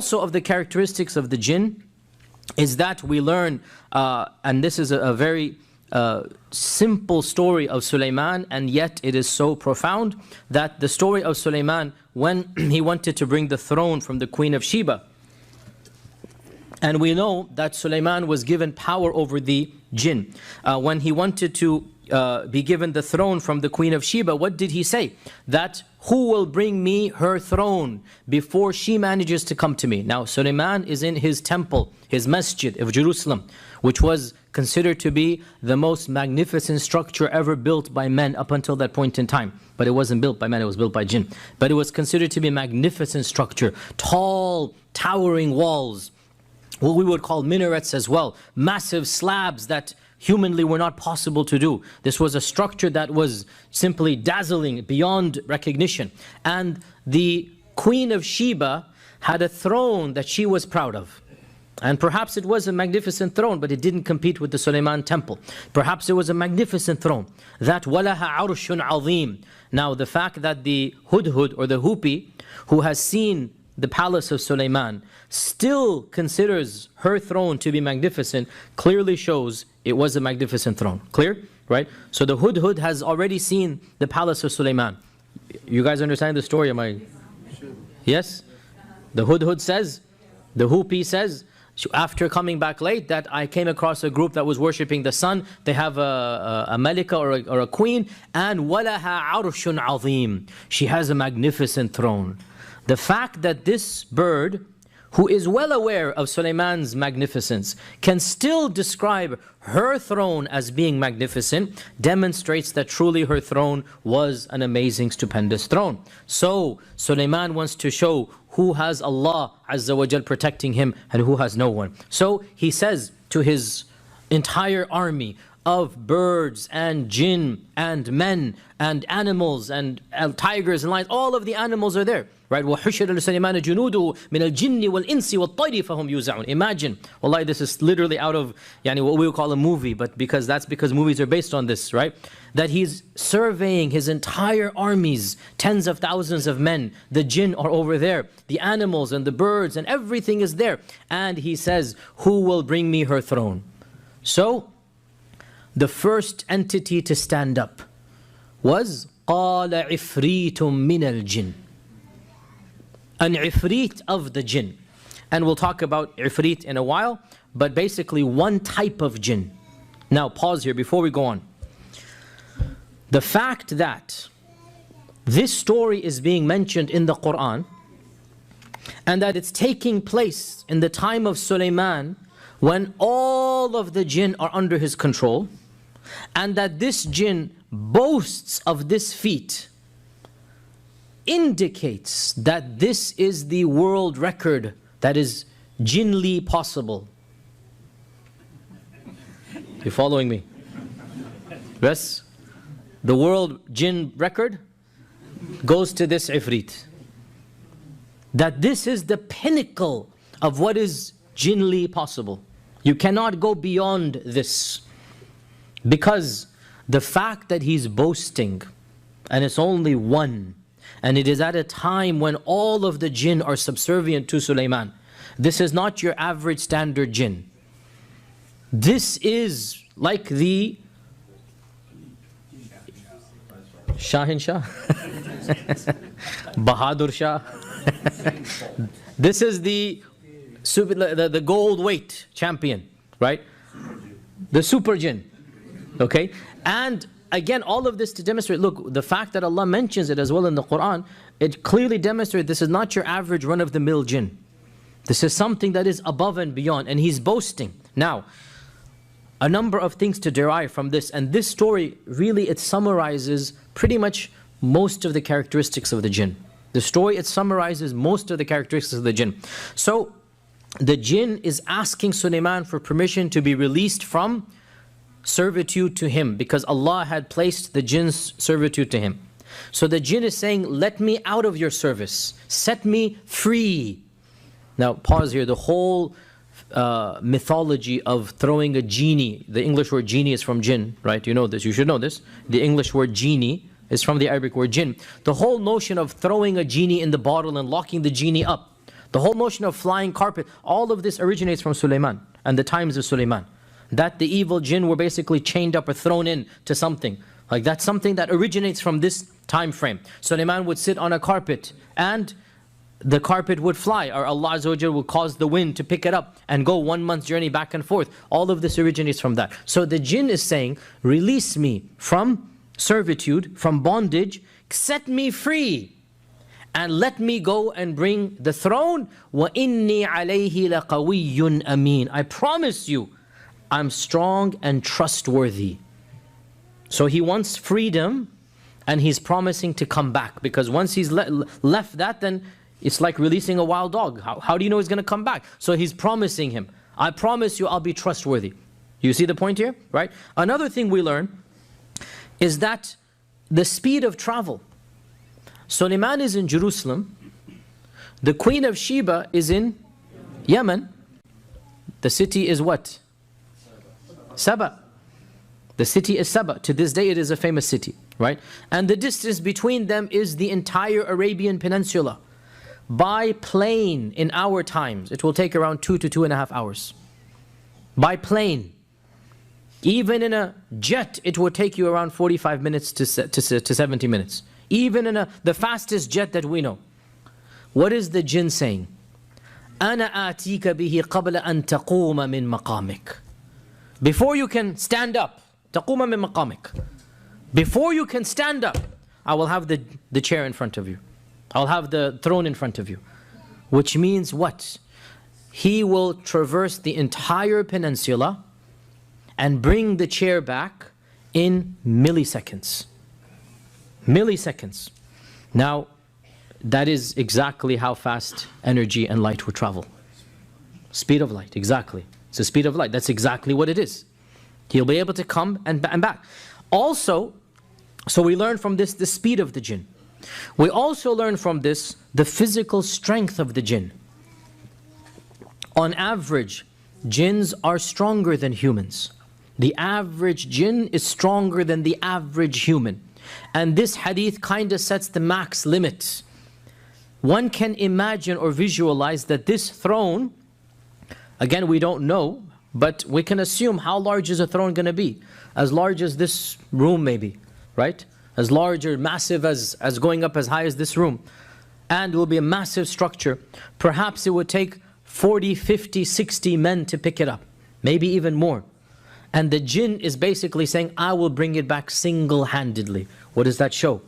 also of the characteristics of the jinn is that we learn, and this is a very simple story of Suleiman, and yet it is so profound, that the story of Suleiman when he wanted to bring the throne from the Queen of Sheba. And we know that Suleiman was given power over the jinn. When he wanted to be given the throne from the Queen of Sheba, what did he say? That who will bring me her throne before she manages to come to me? Now Suleiman is in his temple, his masjid of Jerusalem, which was considered to be the most magnificent structure ever built by men up until that point in time. But it wasn't built by men, it was built by jinn. But it was considered to be a magnificent structure, tall, towering walls, what we would call minarets as well, massive slabs that humanly were not possible to do. This was a structure that was simply dazzling beyond recognition. And the Queen of Sheba had a throne that she was proud of. And perhaps it was a magnificent throne, but it didn't compete with the Suleiman temple. Perhaps it was a magnificent throne. That وَلَهَا عَرْشٌ عَظِيمٌ. Now the fact that the hudhud or the hoopy, who has seen the palace of Suleiman, still considers her throne to be magnificent, clearly shows it was a magnificent throne. Clear? Right? So the hudhud has already seen the palace of Suleiman. You guys understand the story? Am I? Yes? The hudhud says, the hoopy says, after coming back late, that I came across a group that was worshipping the sun. They have a malika or a queen, and وَلَهَا عَرْشٌ عَظِيمٌ. She has a magnificent throne. The fact that this bird, who is well aware of Suleiman's magnificence, can still describe her throne as being magnificent, demonstrates that truly her throne was an amazing, stupendous throne. So Suleiman wants to show who has Allah Azza wa Jal protecting him and who has no one. So he says to his entire army of birds and jinn and men and animals and tigers and lions, all of the animals are there. Right? وَحُشِرَ لِسُلَيْمَانَ جُنُودُهُ مِنَ الْجِنِّ وَالْإِنسِ وَالطَّيْرِ فَهُمْ يُوزَعُونَ. Imagine, wallahi, this is literally out of what we would call a movie, but because movies are based on this, right? That he's surveying his entire armies, tens of thousands of men, the jinn are over there, the animals and the birds and everything is there. And he says, who will bring me her throne? So, the first entity to stand up was قَالَ عِفْرِيتٌ مِّنَ الْجِنِّ. An ifrit of the jinn. And we'll talk about ifrit in a while, but basically one type of jinn. Now pause here before we go on. The fact that this story is being mentioned in the Quran, and that it's taking place in the time of Suleiman, when all of the jinn are under his control, and that this jinn boasts of this feat, indicates that this is the world record that is jinnly possible. You following me? Yes? The world jinn record goes to this ifrit. That this is the pinnacle of what is jinnly possible. You cannot go beyond this. Because the fact that he's boasting, and it's only one, and it is at a time when all of the jinn are subservient to Suleiman. This is not your average standard jinn. This is like the Shahin Shah, Bahadur Shah. This is the gold weight champion, right? The super jinn, okay? And again, all of this to demonstrate, look, the fact that Allah mentions it as well in the Quran, it clearly demonstrates this is not your average run-of-the-mill jinn. This is something that is above and beyond, and he's boasting. Now, a number of things to derive from this, and this story, really, it summarizes pretty much most of the characteristics of the jinn. The story, it summarizes most of the characteristics of the jinn. So, the jinn is asking Suleiman for permission to be released from servitude to him, because Allah had placed the jinn's servitude to him. So the jinn is saying, let me out of your service, set me free. Now pause here. The whole mythology of throwing a genie, the English word genie is from jinn, right? You know this, you should know this. The English word genie is from the Arabic word jinn. The whole notion of throwing a genie in the bottle and locking the genie up, The whole notion of flying carpet, all of this originates from Suleiman and the times of Suleiman. That the evil jinn were basically chained up or thrown in to something. Like that's something that originates from this time frame. Suleiman would sit on a carpet and the carpet would fly, or Allah Azza wa Jal would cause the wind to pick it up and go 1 month's journey back and forth. All of this originates from that. So the jinn is saying, release me from servitude, from bondage, set me free, and let me go and bring the throne. وَإِنِّي عَلَيْهِ لَقَوِيٌّ أَمِينٌ. I promise you, I'm strong and trustworthy. So he wants freedom, and he's promising to come back. Because once he's left that, then it's like releasing a wild dog. How do you know he's going to come back? So he's promising him, I promise you I'll be trustworthy. You see the point here, right? Another thing we learn is that the speed of travel. Suleiman is in Jerusalem. The Queen of Sheba is in Yemen. The city is what? Saba. The city is Saba. To this day it is a famous city, right? And the distance between them is the entire Arabian Peninsula. By plane in our times, it will take around 2 to 2.5 hours. By plane. Even in a jet, it will take you around 45 minutes to 70 minutes. Even in the fastest jet that we know. What is the jinn saying? أَنَا آتِيكَ بِهِ قَبْلَ أَن تَقُومَ مِن مَقَامِكَ. Before you can stand up, تَقُومَ مِن مَقَامِكَ. Before you can stand up, I will have the chair in front of you. I'll have the throne in front of you. Which means what? He will traverse the entire peninsula and bring the chair back in milliseconds. Milliseconds. Now, that is exactly how fast energy and light would travel. Speed of light, exactly. It's the speed of light. That's exactly what it is. He'll be able to come and back. Also, so we learn from this the speed of the jinn. We also learn from this the physical strength of the jinn. On average, jinns are stronger than humans. The average jinn is stronger than the average human. And this hadith kind of sets the max limit. One can imagine or visualize that this throne, again we don't know, but we can assume how large is a throne going to be. As large as this room maybe, right? As large or massive as going up as high as this room. And it will be a massive structure. Perhaps it would take 40, 50, 60 men to pick it up. Maybe even more. And the jinn is basically saying, I will bring it back single-handedly. What does that show?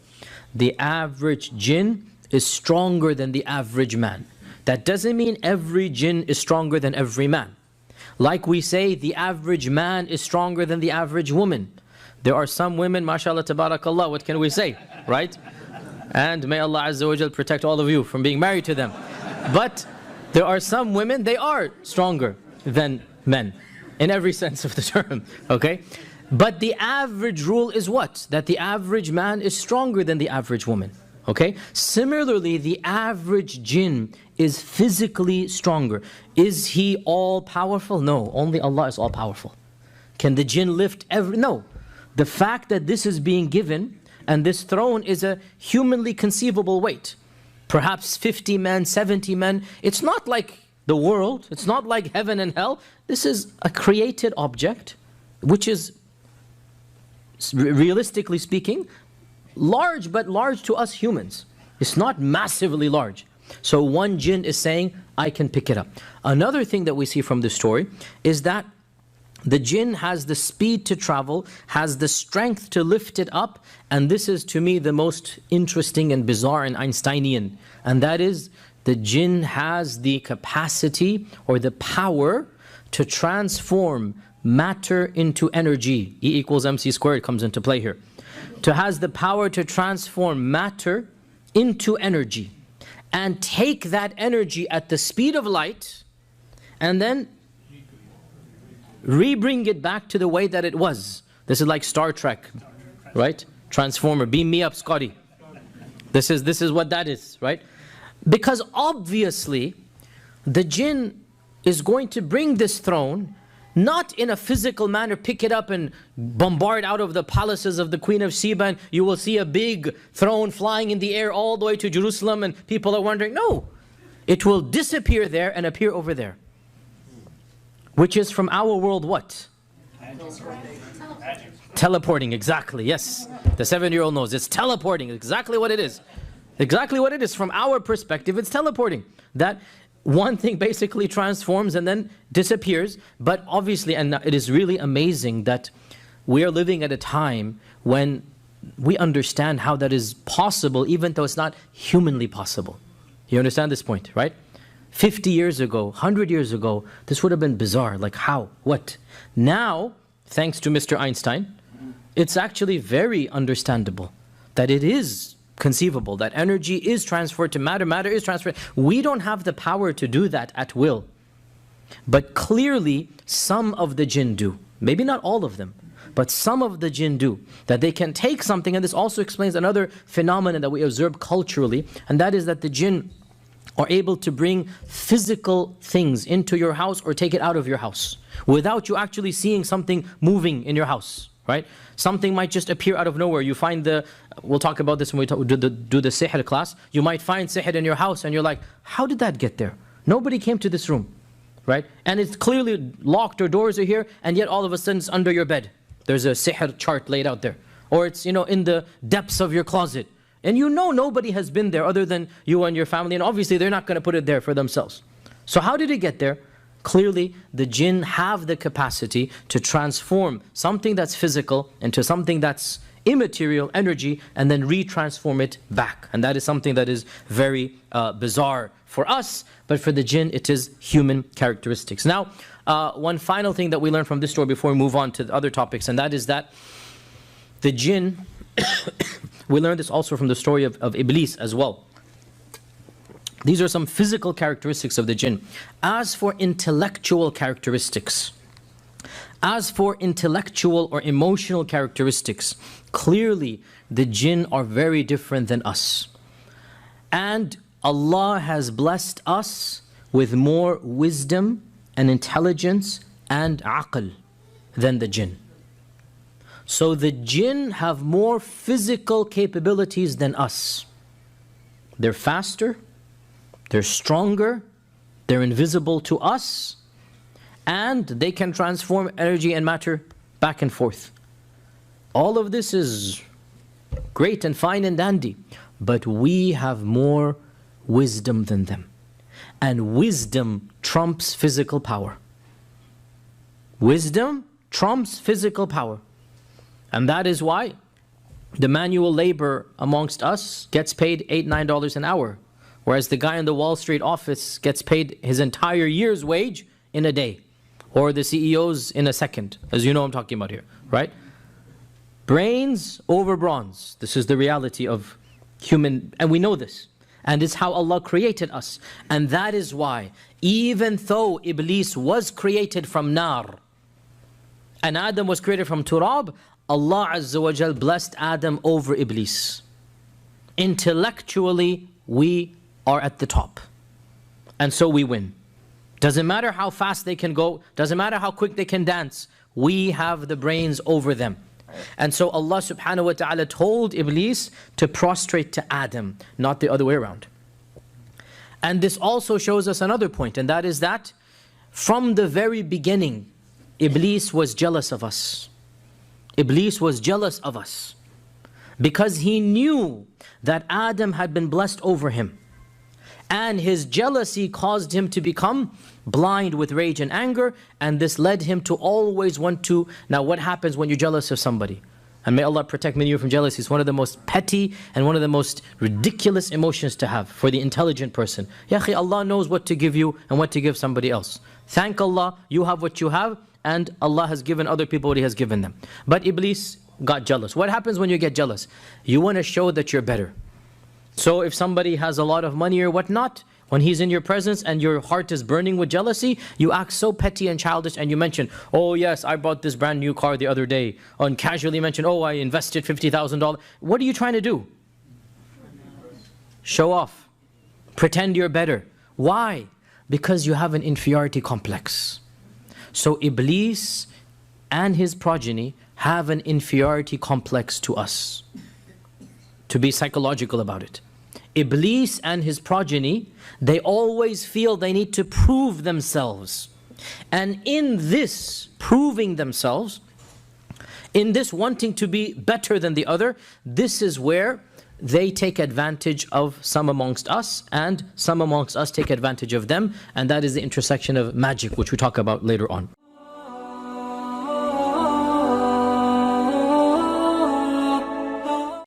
The average jinn is stronger than the average man. That doesn't mean every jinn is stronger than every man. Like we say, the average man is stronger than the average woman. There are some women, mashallah, tabarakallah, what can we say, right? And may Allah Azza wa Jal protect all of you from being married to them. But there are some women, they are stronger than men, in every sense of the term, okay? But the average rule is what? That the average man is stronger than the average woman, okay? Similarly, the average jinn is physically stronger. Is he all powerful? No, only Allah is all powerful. Can the jinn lift every? No. The fact that this is being given and this throne is a humanly conceivable weight. Perhaps 50 men, 70 men. It's not like the world. It's not like heaven and hell. This is a created object, which is, realistically speaking, large, but large to us humans. It's not massively large. So one jinn is saying, I can pick it up. Another thing that we see from this story is that the jinn has the speed to travel, has the strength to lift it up, and this is to me the most interesting and bizarre and Einsteinian, and that is the jinn has the capacity or the power to transform matter into energy. E equals mc squared comes into play here. To has the power to transform matter into energy and take that energy at the speed of light and then re-bring it back to the way that it was. This is like Star Trek, right? Transformer, beam me up, Scotty. This is what that is, right? Because obviously, the jinn is going to bring this throne, not in a physical manner, pick it up and bombard out of the palaces of the Queen of Sheba, and you will see a big throne flying in the air all the way to Jerusalem, and people are wondering, no. It will disappear there and appear over there. Which is from our world what? Teleporting, exactly, yes. The 7-year-old knows. It's teleporting, exactly what it is. Exactly what it is. From our perspective, it's teleporting. That one thing basically transforms and then disappears. But obviously, and it is really amazing that we are living at a time when we understand how that is possible, even though it's not humanly possible. You understand this point, right? 50 years ago, 100 years ago, this would have been bizarre. Like how? What? Now, thanks to Mr. Einstein, it's actually very understandable that it is conceivable, that energy is transferred to matter, matter is transferred. We don't have the power to do that at will. But clearly, some of the jinn do. Maybe not all of them, but some of the jinn do. That they can take something, and this also explains another phenomenon that we observe culturally, and that is that the jinn are able to bring physical things into your house or take it out of your house without you actually seeing something moving in your house, right? Something might just appear out of nowhere. You find we'll talk about this when we do the sihr class. You might find sihr in your house and you're like, how did that get there? Nobody came to this room, right? And it's clearly locked or doors are here, and yet all of a sudden it's under your bed. There's a sihr chart laid out there. Or it's, in the depths of your closet. And nobody has been there other than you and your family, and obviously they're not going to put it there for themselves. So how did it get there? Clearly, the jinn have the capacity to transform something that's physical into something that's immaterial, energy, and then retransform it back. And that is something that is very bizarre for us, but for the jinn, it is human characteristics. Now, one final thing that we learn from this story before we move on to the other topics, and that is that the jinn, we learn this also from the story of Iblis as well. These are some physical characteristics of the jinn. As for intellectual characteristics, as for intellectual or emotional characteristics, clearly the jinn are very different than us. And Allah has blessed us with more wisdom and intelligence and aql than the jinn. So the jinn have more physical capabilities than us. They're faster, they're stronger, they're invisible to us, and they can transform energy and matter back and forth. All of this is great and fine and dandy, but we have more wisdom than them. And wisdom trumps physical power. Wisdom trumps physical power. And that is why the manual labor amongst us gets paid $8, $9 an hour, whereas the guy in the Wall Street office gets paid his entire year's wage in a day, or the CEO's in a second, as you know I'm talking about here, right? Brains over bronze. This is the reality of human, and we know this. And it's how Allah created us. And that is why, even though Iblis was created from nar, and Adam was created from turab, Allah Azza wa Jal blessed Adam over Iblis. Intellectually, we are at the top. And so we win. Doesn't matter how fast they can go, doesn't matter how quick they can dance, we have the brains over them. And so Allah subhanahu wa ta'ala told Iblis to prostrate to Adam, not the other way around. And this also shows us another point, and that is that from the very beginning, Iblis was jealous of us. Iblis was jealous of us because he knew that Adam had been blessed over him. And his jealousy caused him to become blind with rage and anger, and this led him to always want to... Now what happens when you're jealous of somebody? And may Allah protect me and you from jealousy. It's one of the most petty and one of the most ridiculous emotions to have for the intelligent person. Ya akhi, Allah knows what to give you and what to give somebody else. Thank Allah, you have what you have, and Allah has given other people what He has given them. But Iblis got jealous. What happens when you get jealous? You want to show that you're better. So if somebody has a lot of money or whatnot, when he's in your presence and your heart is burning with jealousy, you act so petty and childish and you mention, oh yes, I bought this brand new car the other day. And casually mention, oh, I invested $50,000. What are you trying to do? Show off. Pretend you're better. Why? Because you have an inferiority complex. So Iblis and his progeny have an inferiority complex to us. To be psychological about it. Iblis and his progeny, they always feel they need to prove themselves. And in this proving themselves, in this wanting to be better than the other, this is where they take advantage of some amongst us, and some amongst us take advantage of them, and that is the intersection of magic, which we talk about later on.